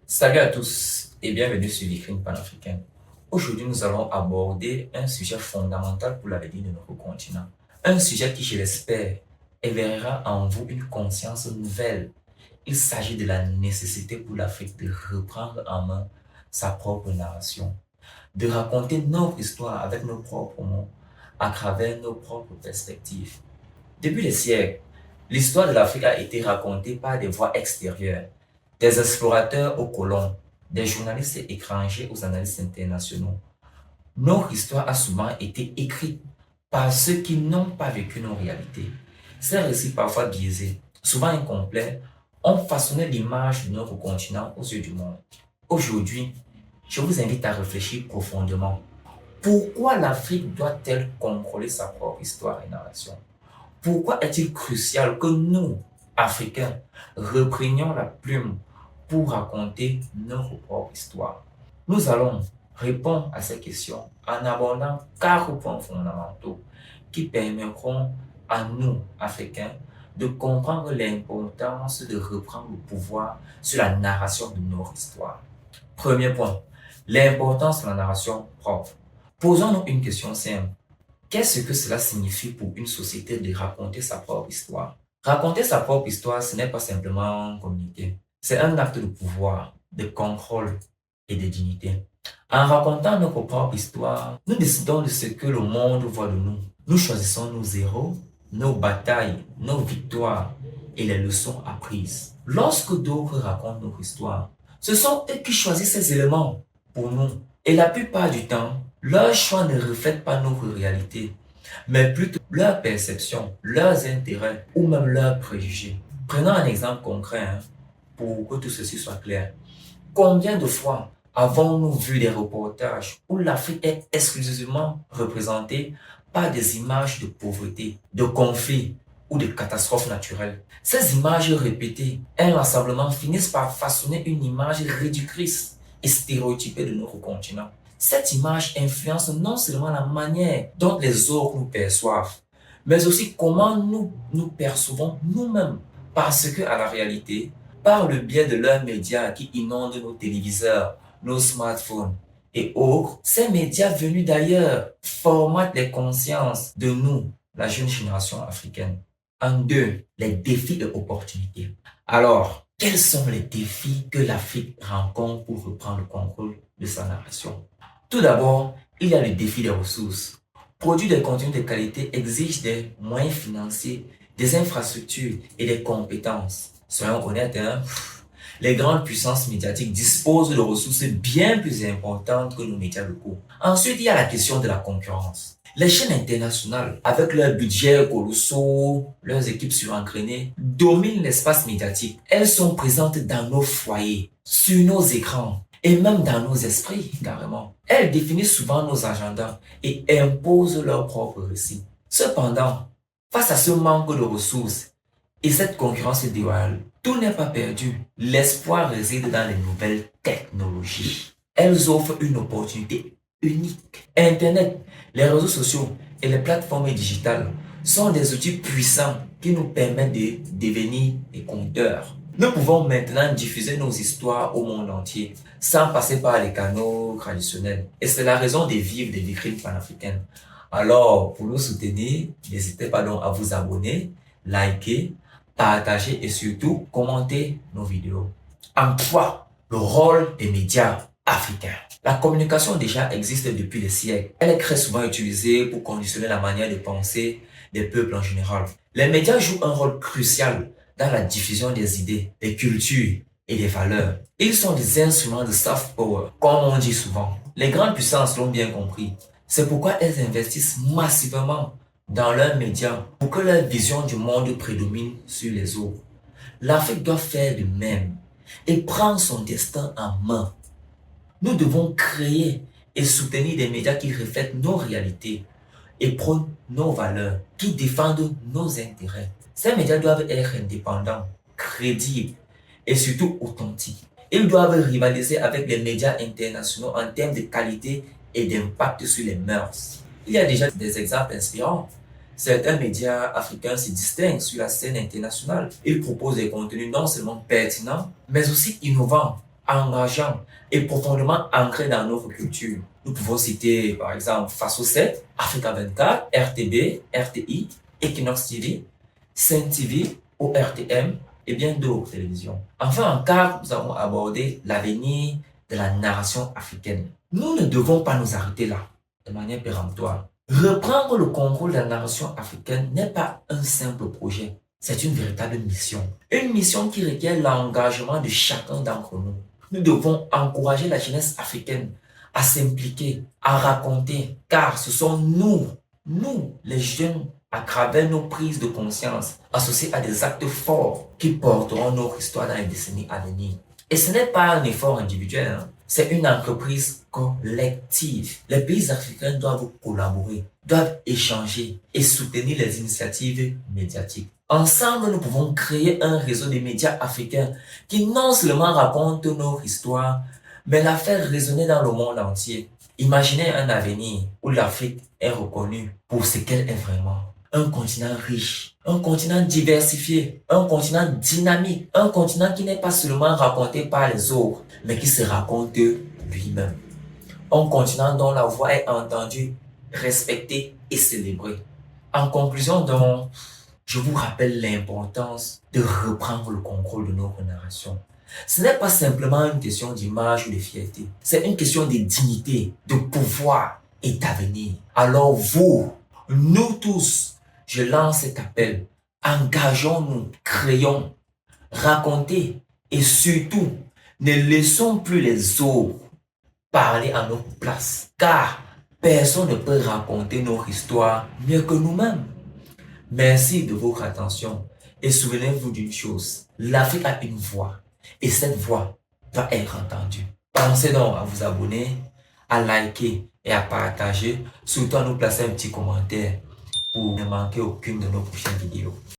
Salut à tous et bienvenue sur Vitrine panafricaine. Aujourd'hui, nous allons aborder un sujet fondamental pour l'avenir de notre continent. Un sujet qui, je l'espère, éveillera en vous une conscience nouvelle. Il s'agit de la nécessité pour l'Afrique de reprendre en main sa propre narration, de raconter notre histoire avec nos propres mots, à travers nos propres perspectives. Depuis les siècles, l'histoire de l'Afrique a été racontée par des voix extérieures, des explorateurs aux colons, des journalistes étrangers aux analystes internationaux. Notre histoire a souvent été écrite par ceux qui n'ont pas vécu nos réalités. Ces récits parfois biaisés, souvent incomplets, ont façonné l'image de notre continent aux yeux du monde. Aujourd'hui, je vous invite à réfléchir profondément. Pourquoi l'Afrique doit-elle contrôler sa propre histoire et narration? Pourquoi est-il crucial que nous, Africains, reprenions la plume pour raconter notre propre histoire? Nous allons répondre à ces questions en abordant 4 points fondamentaux qui permettront à nous, Africains, de comprendre l'importance de reprendre le pouvoir sur la narration de notre histoire. Premier point, l'importance de la narration propre. Posons-nous une question simple. Qu'est-ce que cela signifie pour une société de raconter sa propre histoire? Raconter sa propre histoire, ce n'est pas simplement communiquer. C'est un acte de pouvoir, de contrôle et de dignité. En racontant notre propre histoire, nous décidons de ce que le monde voit de nous. Nous choisissons nos héros, nos batailles, nos victoires et les leçons apprises. Lorsque d'autres racontent notre histoire, ce sont eux qui choisissent ces éléments pour nous. Et la plupart du temps, leurs choix ne reflètent pas notre réalité, mais plutôt leur perception, leurs intérêts ou même leurs préjugés. Prenons un exemple concret pour que tout ceci soit clair. Combien de fois avons-nous vu des reportages où l'Afrique est exclusivement représentée par des images de pauvreté, de conflits ou de catastrophes naturelles? Ces images répétées, inlassablement, finissent par façonner une image réductrice et stéréotypée de notre continent. Cette image influence non seulement la manière dont les autres nous perçoivent, mais aussi comment nous nous percevons nous-mêmes. Parce que, à la réalité, par le biais de leurs médias qui inondent nos téléviseurs, nos smartphones et autres, ces médias venus d'ailleurs formatent les consciences de nous, la jeune génération africaine. En deux, les défis et opportunités. Alors, quels sont les défis que l'Afrique rencontre pour reprendre le contrôle de sa narration? Tout d'abord, il y a le défi des ressources. Produire des contenus de qualité exige des moyens financiers, des infrastructures et des compétences. Soyons honnêtes, les grandes puissances médiatiques disposent de ressources bien plus importantes que nos médias locaux. Ensuite, il y a la question de la concurrence. Les chaînes internationales, avec leurs budgets colossaux, leurs équipes surentraînées, dominent l'espace médiatique. Elles sont présentes dans nos foyers, sur nos écrans et même dans nos esprits, carrément. Elles définissent souvent nos agendas et imposent leurs propres récits. Cependant, face à ce manque de ressources et cette concurrence déloyale, tout n'est pas perdu. L'espoir réside dans les nouvelles technologies. Elles offrent une opportunité unique. Internet, les réseaux sociaux et les plateformes digitales sont des outils puissants qui nous permettent de devenir des conteurs. Nous pouvons maintenant diffuser nos histoires au monde entier sans passer par les canaux traditionnels. Et c'est la raison de vivre des vitrines panafricaines. Alors, pour nous soutenir, n'hésitez pas donc à vous abonner, liker, partager et surtout commenter nos vidéos. En 3, le rôle des médias africains. La communication déjà existe depuis des siècles. Elle est très souvent utilisée pour conditionner la manière de penser des peuples en général. Les médias jouent un rôle crucial dans la diffusion des idées, des cultures et des valeurs. Ils sont des instruments de soft power, comme on dit souvent. Les grandes puissances l'ont bien compris. C'est pourquoi elles investissent massivement dans leurs médias pour que leur vision du monde prédomine sur les autres. L'Afrique doit faire de même et prendre son destin en main. Nous devons créer et soutenir des médias qui reflètent nos réalités et prônent nos valeurs, qui défendent nos intérêts. Ces médias doivent être indépendants, crédibles et surtout authentiques. Ils doivent rivaliser avec les médias internationaux en termes de qualité et d'impact sur les mœurs. Il y a déjà des exemples inspirants. Certains médias africains se distinguent sur la scène internationale. Ils proposent des contenus non seulement pertinents, mais aussi innovants, engageants et profondément ancrés dans notre culture. Nous pouvons citer par exemple Faso 7, Africa 24, RTB, RTI, Equinox TV, Sen TV, ORTM et bien d'autres télévisions. Enfin, en quart, nous avons abordé l'avenir de la narration africaine. Nous ne devons pas nous arrêter là, de manière péremptoire. Reprendre le contrôle de la narration africaine n'est pas un simple projet, c'est une véritable mission. Une mission qui requiert l'engagement de chacun d'entre nous. Nous devons encourager la jeunesse africaine à s'impliquer, à raconter, car ce sont nous, les jeunes, à travers nos prises de conscience, associées à des actes forts qui porteront notre histoire dans les décennies à venir. Et ce n'est pas un effort individuel, c'est une entreprise collective. Les pays africains doivent collaborer, doivent échanger et soutenir les initiatives médiatiques. Ensemble, nous pouvons créer un réseau de médias africains qui non seulement racontent notre histoire, mais la faire résonner dans le monde entier. Imaginez un avenir où l'Afrique est reconnue pour ce qu'elle est vraiment. Un continent riche, un continent diversifié, un continent dynamique, un continent qui n'est pas seulement raconté par les autres, mais qui se raconte lui-même. Un continent dont la voix est entendue, respectée et célébrée. En conclusion donc, je vous rappelle l'importance de reprendre le contrôle de notre narration. Ce n'est pas simplement une question d'image ou de fierté, c'est une question de dignité, de pouvoir et d'avenir. Alors vous, nous tous, je lance cet appel. Engageons-nous, créons, racontez et surtout, ne laissons plus les autres parler à notre place. Car personne ne peut raconter notre histoire mieux que nous-mêmes. Merci de votre attention et souvenez-vous d'une chose, l'Afrique a une voix et cette voix doit être entendue. Pensez donc à vous abonner, à liker et à partager, surtout à nous placer un petit commentaire pour ne manquer aucune de nos prochaines vidéos.